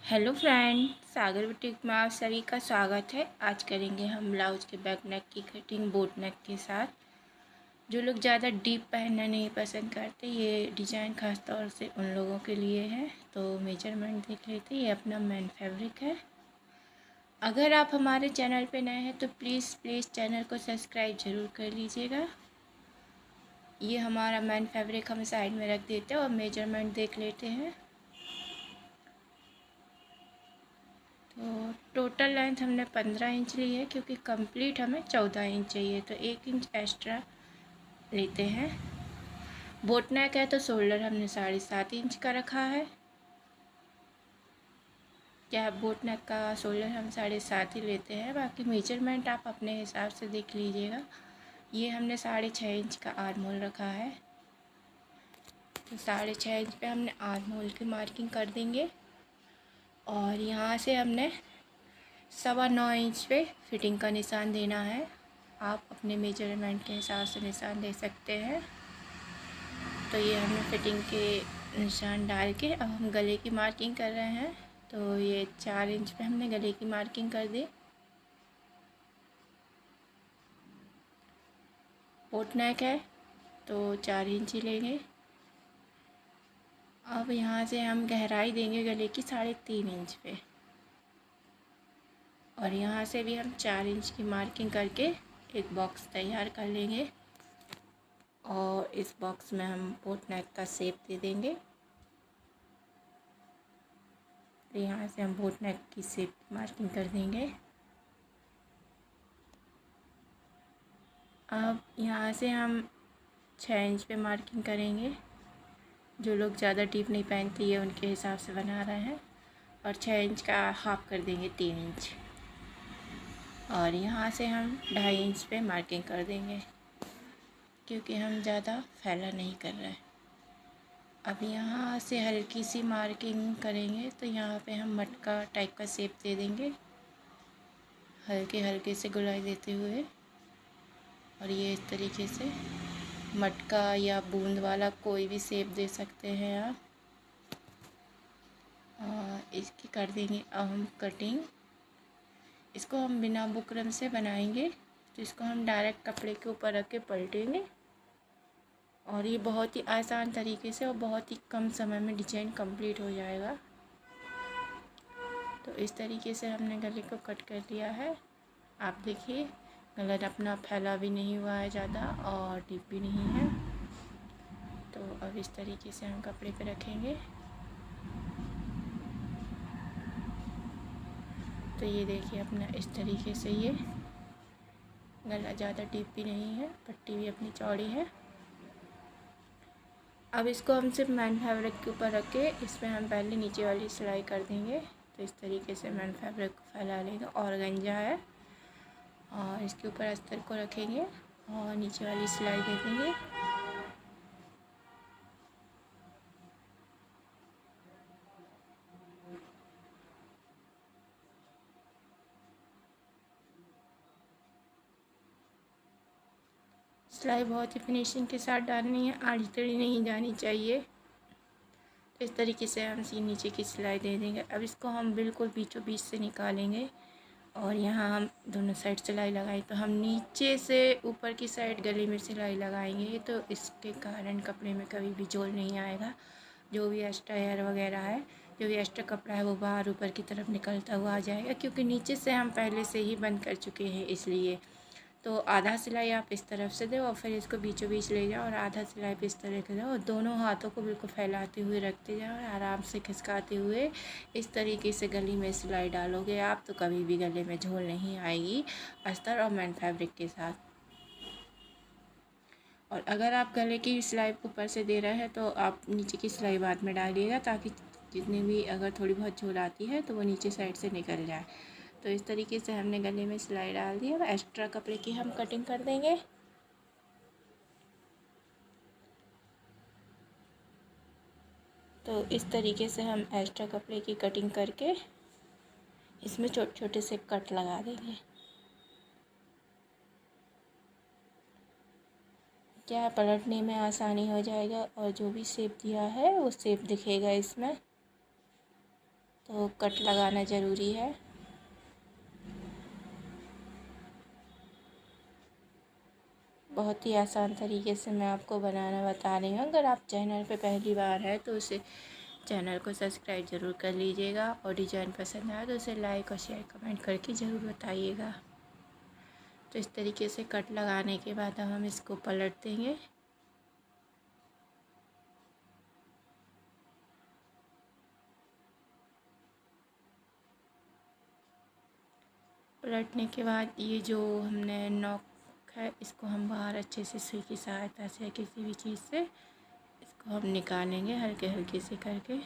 Hello friend, सागर boutique में आप सभी का स्वागत है। आज करेंगे हम ब्लाउज के बैक नेक की कटिंग बोट नेक के साथ। जो लोग ज़्यादा डीप पहनना नहीं पसंद करते, ये डिज़ाइन खास तौर से उन लोगों के लिए है। तो मेजरमेंट देख लेते हैं। ये अपना मेन फैब्रिक है। अगर आप हमारे चैनल पे नए हैं तो प्लीज़ चैनल को सब्सक्राइब ज़रूर कर लीजिएगा। ये हमारा मेन फैब्रिक हम साइड में रख देते हैं और मेजरमेंट देख लेते हैं। तो टोटल लेंथ हमने 15 इंच ली है, क्योंकि कंप्लीट हमें 14 इंच चाहिए, तो 1 इंच एक्स्ट्रा लेते हैं। बोट नेक है तो शोल्डर हमने 7.5 इंच का रखा है। क्या बोट नेक का शोल्डर हम 7.5 ही लेते हैं, बाकी मेजरमेंट आप अपने हिसाब से देख लीजिएगा। ये हमने 6.5 इंच का आर्म होल रखा है, तो 6.5 इंच पे हमने आर्म होल की मार्किंग कर देंगे। और यहाँ से हमने 9.25 इंच पे फिटिंग का निशान देना है। आप अपने मेजरमेंट के हिसाब से निशान दे सकते हैं। तो ये हमने फिटिंग के निशान डाल के अब हम गले की मार्किंग कर रहे हैं। तो ये 4 इंच पे हमने गले की मार्किंग कर दी। बोट नेक है तो 4 इंच ही लेंगे। अब यहाँ से हम गहराई देंगे गले की 3.5 इंच पे, और यहाँ से भी हम 4 इंच की मार्किंग करके एक बॉक्स तैयार कर लेंगे। और इस बॉक्स में हम बोट नेक का शेप दे देंगे। तो यहाँ से हम बोट नेक की शेप मार्किंग कर देंगे। अब यहाँ से हम 6 इंच पे मार्किंग करेंगे। जो लोग ज़्यादा डीप नहीं पहनते, ये उनके हिसाब से बना रहे हैं। और 6 इंच का हाफ कर देंगे 3 इंच। और यहाँ से हम 2.5 इंच पे मार्किंग कर देंगे, क्योंकि हम ज़्यादा फैला नहीं कर रहे हैं। अब यहाँ से हल्की सी मार्किंग करेंगे, तो यहाँ पे हम मटका टाइप का शेप दे देंगे, हल्के हल्के से गुलाई देते हुए। और ये इस तरीके से मटका या बूंद वाला कोई भी शेप दे सकते हैं आप। और इसकी कर देंगे अब हम कटिंग। इसको हम बिना बुकरम से बनाएंगे, तो इसको हम डायरेक्ट कपड़े के ऊपर रख के पलटेंगे। और ये बहुत ही आसान तरीके से और बहुत ही कम समय में डिजाइन कंप्लीट हो जाएगा। तो इस तरीके से हमने गले को कट कर लिया है। आप देखिए, गला अपना फैला भी नहीं हुआ है ज़्यादा और डीप भी नहीं है। तो अब इस तरीके से हम कपड़े पे रखेंगे। तो ये देखिए अपना इस तरीके से ये गला ज़्यादा डीप भी नहीं है, पट्टी भी अपनी चौड़ी है। अब इसको हम सिर्फ मैन फैब्रिक के ऊपर रख के इसमें हम पहले नीचे वाली सिलाई कर देंगे। तो इस तरीके से मैन फैब्रिक को फैला लेंगे। और गंजा है, और इसके ऊपर अस्तर को रखेंगे और नीचे वाली सिलाई दे देंगे। सिलाई बहुत ही फिनिशिंग के साथ डालनी है, आड़ी टेढ़ी नहीं जानी चाहिए। तो इस तरीके से हम नीचे की सिलाई दे देंगे। अब इसको हम बिल्कुल बीचों बीच से निकालेंगे, और यहाँ हम दोनों साइड सिलाई लगाई। तो हम नीचे से ऊपर की साइड गले में सिलाई लगाएंगे, तो इसके कारण कपड़े में कभी भी झोल नहीं आएगा। जो भी एक्स्ट्रा एयर वगैरह है, जो भी एक्स्ट्रा कपड़ा है, वो बाहर ऊपर की तरफ निकलता हुआ आ जाएगा, क्योंकि नीचे से हम पहले से ही बंद कर चुके हैं इसलिए। तो आधा सिलाई आप इस तरफ से दो और फिर इसको बीचों बीच ले जाओ, और आधा सिलाई पे इस तरह के दो, और दोनों हाथों को बिल्कुल फैलाते हुए रखते जाओ और आराम से खिसकाते हुए इस तरीके से गले में सिलाई डालोगे आप, तो कभी भी गले में झोल नहीं आएगी अस्तर और मैन फैब्रिक के साथ। और अगर आप गले की सिलाई ऊपर से दे रहे हैं तो आप नीचे की सिलाई बाद में डालिएगा, ताकि जितनी भी अगर थोड़ी बहुत झोल आती है तो वो नीचे साइड से निकल जाए। तो इस तरीके से हमने गले में सिलाई डाल दी। अब एक्स्ट्रा कपड़े की हम कटिंग कर देंगे। तो इस तरीके से हम एक्स्ट्रा कपड़े की कटिंग करके इसमें छोटे छोटे से कट लगा देंगे। क्या पलटने में आसानी हो जाएगा, और जो भी शेप दिया है वो शेप दिखेगा इसमें। तो कट लगाना ज़रूरी है। बहुत ही आसान तरीके से मैं आपको बनाना बता रही हूँ। अगर आप चैनल पे पहली बार है तो उसे चैनल को सब्सक्राइब ज़रूर कर लीजिएगा, और डिज़ाइन पसंद आए तो उसे लाइक और शेयर कमेंट करके ज़रूर बताइएगा। तो इस तरीके से कट लगाने के बाद अब हम इसको पलट देंगे। पलटने के बाद ये जो हमने नॉक है इसको हम बाहर अच्छे से सुई की सहायता से किसी भी चीज़ से इसको हम निकालेंगे हल्के हल्के से करके।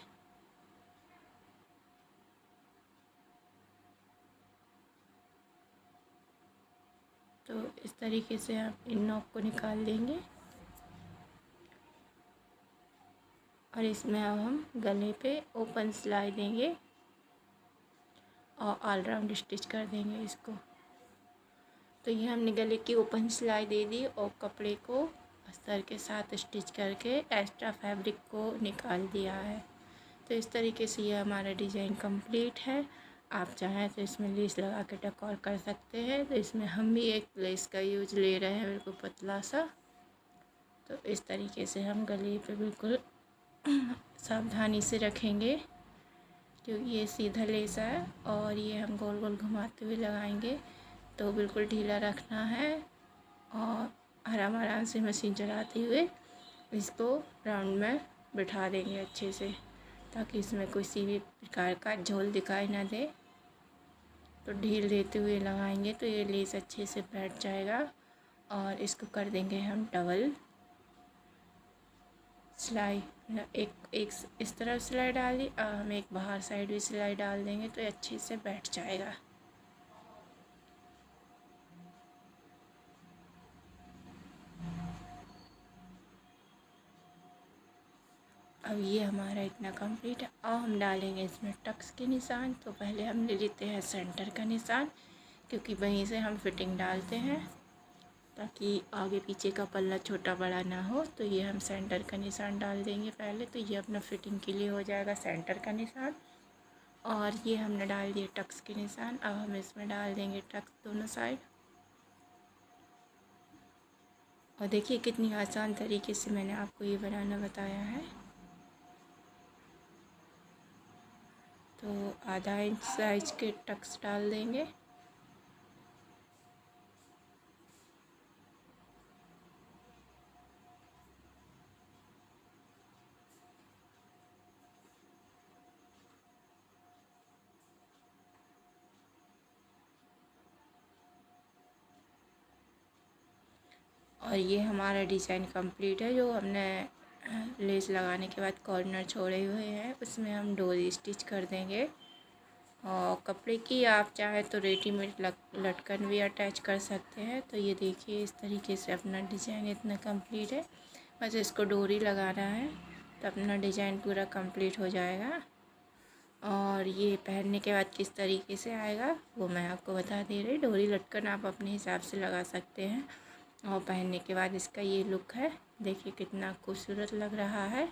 तो इस तरीके से हम इन नॉक को निकाल लेंगे, और इसमें अब हम गले पे ओपन सिलाई देंगे और ऑल राउंड स्टिच कर देंगे इसको। तो ये हमने गले की ओपन सिलाई दे दी और कपड़े को अस्तर के साथ स्टिच करके एक्स्ट्रा फैब्रिक को निकाल दिया है। तो इस तरीके से ये हमारा डिज़ाइन कंप्लीट है। आप चाहें तो इसमें लेस लगा के डेकोर कर सकते हैं। तो इसमें हम भी एक लेस का यूज ले रहे हैं, बिल्कुल पतला सा। तो इस तरीके से हम गले पे बिल्कुल सावधानी से रखेंगे, क्योंकि ये सीधा लेस है और ये हम गोल गोल घुमाते हुए लगाएंगे। तो बिल्कुल ढीला रखना है और आराम आराम से मशीन चलाते हुए इसको राउंड में बिठा देंगे अच्छे से, ताकि इसमें किसी भी प्रकार का झोल दिखाई ना दे। तो ढील देते हुए लगाएंगे तो ये लेस अच्छे से बैठ जाएगा। और इसको कर देंगे हम डबल सिलाई। एक इस तरफ सिलाई डाली और हम एक बाहर साइड भी सिलाई डाल देंगे तो अच्छे से बैठ जाएगा। अब ये हमारा इतना कंप्लीट है। अब हम डालेंगे इसमें टक्स के निशान। तो पहले हम ले लेते हैं सेंटर का निशान, क्योंकि वहीं से हम फिटिंग डालते हैं ताकि आगे पीछे का पल्ला छोटा बड़ा ना हो। तो ये हम सेंटर का निशान डाल देंगे पहले। तो ये अपना फिटिंग के लिए हो जाएगा सेंटर का निशान। और ये हमने डाल दिए टक्स के निशान। अब हम इसमें डाल देंगे टक्स दोनों साइड। और देखिए कितनी आसान तरीके से मैंने आपको ये बनाना बताया है। तो आधा इंच साइज के टक्स डाल देंगे। और ये हमारा डिज़ाइन कंप्लीट है। जो हमने लेस लगाने के बाद कॉर्नर छोड़े हुए हैं उसमें हम डोरी स्टिच कर देंगे। और कपड़े की आप चाहे तो रेडीमेड लटकन भी अटैच कर सकते हैं। तो ये देखिए इस तरीके से अपना डिज़ाइन इतना कंप्लीट है। बस इसको डोरी लगाना है तो अपना डिज़ाइन पूरा कंप्लीट हो जाएगा। और ये पहनने के बाद किस तरीके से आएगा वो मैं आपको बता दे रही। डोरी लटकन आप अपने हिसाब से लगा सकते हैं। और पहनने के बाद इसका ये लुक है, देखिए कितना खूबसूरत लग रहा है।